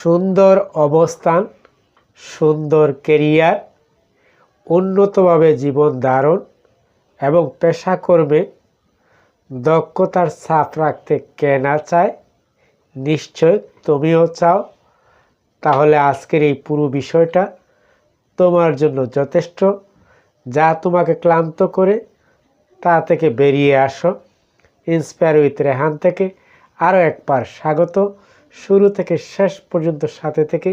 সুন্দর অবস্থান, সুন্দর কেরিয়ার, উন্নতভাবে জীবন ধারণ এবং পেশাকর্মে দক্ষতার ছাপ রাখতে কে না চায়? নিশ্চয় তুমিও চাও। তাহলে আজকের এই পুরো বিষয়টা তোমার জন্য যথেষ্ট। যা তোমাকে ক্লান্ত করে তা থেকে বেরিয়ে আসো। ইন্সপায়ার উইথ রেহান থেকে আরও একবার স্বাগত। শুরু থেকে শেষ পর্যন্ত সাথে থেকে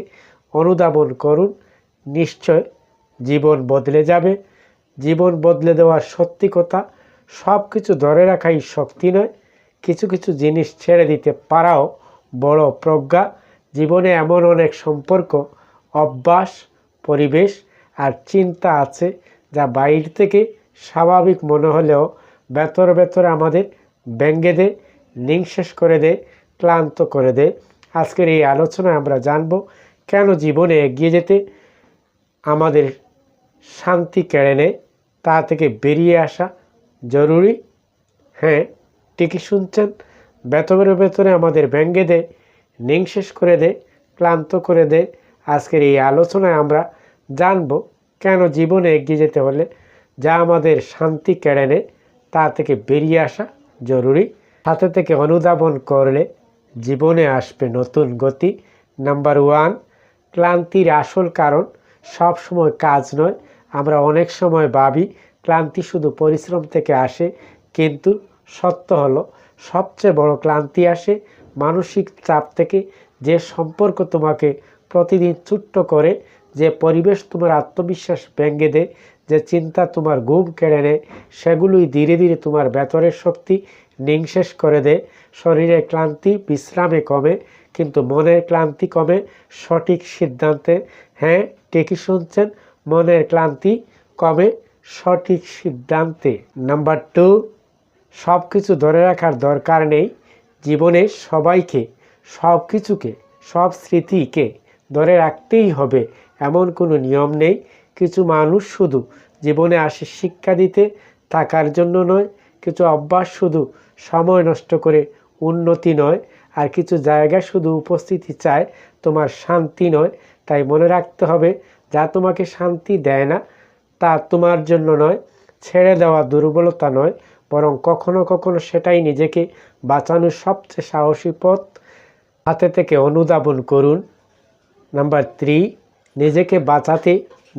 অনুধাবন করুন। নিশ্চয় জীবন বদলে যাবে। জীবন বদলে দেওয়ার সত্যি কথা, সব কিছু ধরে রাখাই শক্তি নয়, কিছু কিছু জিনিস ছেড়ে দিতে পারাও বড় প্রজ্ঞা। জীবনে এমন অনেক সম্পর্ক, অভ্যাস, পরিবেশ আর চিন্তা আছে যা বাইর থেকে স্বাভাবিক মনে হলেও ভেতরে ভেতরে আমাদের ব্যঙ্গে দেয়, নিঃশেষ করে দেয়, ক্লান্ত করে দেয়। আজকের এই আলোচনায় আমরা জানব কেন জীবনে এগিয়ে যেতে আমাদের শান্তি কেড়ে নেয়, তা থেকে বেরিয়ে আসা জরুরি। হ্যাঁ, ঠিকই শুনছেন, ভেতরে ভেতরে আমাদের ব্যঙ্গে দেয়, নিঃশেষ করে দেয়, ক্লান্ত করে দেয়। আজকের এই আলোচনায় আমরা জানব কেন জীবনে এগিয়ে যেতে হলে যা আমাদের শান্তি কেড়ে নেয় তা থেকে বেরিয়ে আসা জরুরি। সাথে থেকে অনুধাবন করলে জীবনে আসবে নতুন গতি। নাম্বার 1, ক্লান্তির আসল কারণ সব সময় কাজ নয়। আমরা অনেক সময় ভাবি ক্লান্তি শুধু পরিশ্রম থেকে আসে, কিন্তু সত্য হলো সবচেয়ে বড় ক্লান্তি আসে মানসিক চাপ থেকে। যে সম্পর্ক তোমাকে প্রতিদিন ছোট্ট করে, যে পরিবেশ তোমার আত্মবিশ্বাস ভেঙে দেয়, যে চিন্তা তোমার ঘুম কেড়ে নেয়, সেগুলোই ধীরে ধীরে তোমার ভেতরের শক্তি নিঃশেষ করে দেয়। শরীরের ক্লান্তি বিশ্রামে কমে, কিন্তু মনের ক্লান্তি কমে সঠিক সিদ্ধান্তে। হ্যাঁ, ঠিকই শুনছেন, মনের ক্লান্তি কমে সঠিক সিদ্ধান্তে। নাম্বার 2, সব কিছু ধরে রাখার দরকার নেই। জীবনে সবাইকে, সব কিছুকে, সব স্মৃতিকে ধরে রাখতেই হবে এমন কোনো নিয়ম নেই। কিছু মানুষ শুধু জীবনে আসে শিক্ষা দিতে, থাকার জন্য নয়। কিছু অভ্যাস শুধু সময় নষ্ট করে, উন্নতি নয়। আর কিছু জায়গা শুধু উপস্থিতি চায়, তোমার শান্তি নয়। তাই মনে রাখতে হবে, যা তোমাকে শান্তি দেয় না তা তোমার জন্য নয়। ছেড়ে দেওয়া দুর্বলতা নয়, বরং কখনো কখনো সেটাই নিজেকে বাঁচানোর সবচেয়ে সাহসী পথ। হাতে থেকে অনুধাবন করুন। নাম্বার 3, নিজেকে বাঁচাতে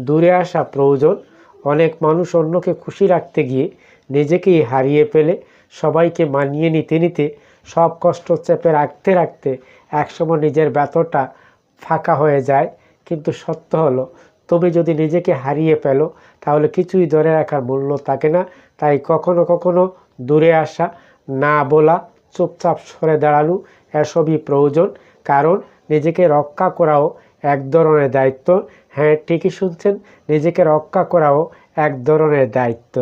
দূরে আসা প্রয়োজন। অনেক মানুষ অন্যকে খুশি রাখতে গিয়ে নিজেকেই হারিয়ে ফেলে। সবাইকে মানিয়ে নিতে নিতে, সব কষ্ট চেপে রাখতে রাখতে একসময় নিজের ব্যথাটা ফাঁকা হয়ে যায়। কিন্তু সত্য হলো, তুমি যদি নিজেকে হারিয়ে ফেলো তাহলে কিছুই ধরে রাখার মূল্য থাকে না। তাই কখনো কখনো দূরে আসা, না বলা, চুপচাপ সরে দাঁড়ানো, এসবই প্রয়োজন। কারণ নিজেকে রক্ষা করাও এক ধরনের দায়িত্ব। হ্যাঁ, ঠিকই শুনছেন, নিজেকে রক্ষা করাও এক ধরনের দায়িত্ব।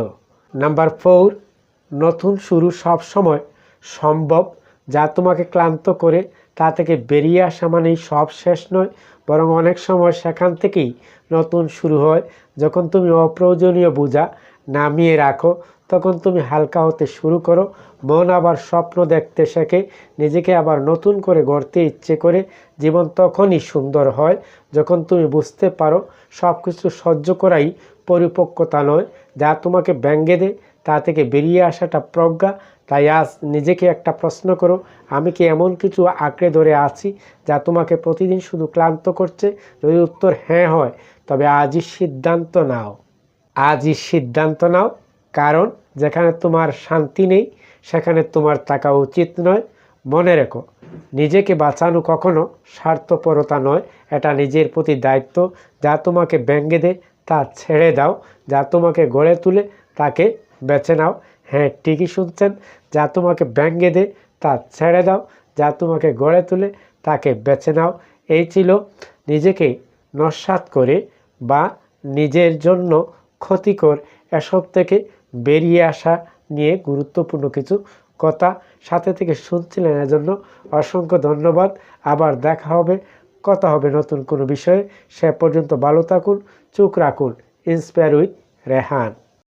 নাম্বার 4, নতুন শুরু সব সময় সম্ভব। যা তোমাকে ক্লান্ত করে তা থেকে বেরিয়ে আসা মানেই সব শেষ নয়, বরং অনেক সময় সেখান থেকেই নতুন শুরু হয়। যখন তুমি অপ্রয়োজনীয় বোঝা নামিয়ে রাখো, তখন তুমি হালকা হতে শুরু করো। মন আবার স্বপ্ন দেখতে শেখে, নিজেকে আবার নতুন করে গড়তে ইচ্ছে করে। জীবন তখনই সুন্দর হয় যখন তুমি বুঝতে পারো সব কিছু সহ্য করাই পরিপক্কতা নয়। যা তোমাকে ব্যঙ্গে দেয় তা থেকে বেরিয়ে আসাটা প্রজ্ঞা। তাই আজ নিজেকে একটা প্রশ্ন করো, আমি কি এমন কিছু আঁকড়ে ধরে আছি যা তোমাকে প্রতিদিন শুধু ক্লান্ত করছে? যদি উত্তর হ্যাঁ হয়, তবে আজই সিদ্ধান্ত নাও। আজই সিদ্ধান্ত নাও, কারণ যেখানে তোমার শান্তি নেই সেখানে তোমার থাকা উচিত নয়। মনে রেখো, নিজেকে বাঁচানো কখনো স্বার্থপরতা নয়, এটা নিজের প্রতি দায়িত্ব। যা তোমাকে ব্যঙ্গে দেয় তা ছেড়ে দাও, যা তোমাকে গড়ে তুলে তাকে বেছে নাও। হ্যাঁ, ঠিকই শুনছেন, যা তোমাকে ব্যঙ্গে দেয় তা ছেড়ে দাও, যা তোমাকে গড়ে তুলে তাকে বেছে নাও। এই ছিল নিজেকে নস্যাৎ করে বা নিজের জন্য ক্ষতিকর এসব থেকে বেরিয়ে আসা নিয়ে গুরুত্বপূর্ণ কিছু কথা। সাথে থেকে শুনছিলেন, এজন্য অসংখ্য ধন্যবাদ। আবার দেখা হবে, কথা হবে নতুন কোনো বিষয়ে। সে পর্যন্ত ভালো থাকুন, চোখ রাখুন। Inspire with Rehan.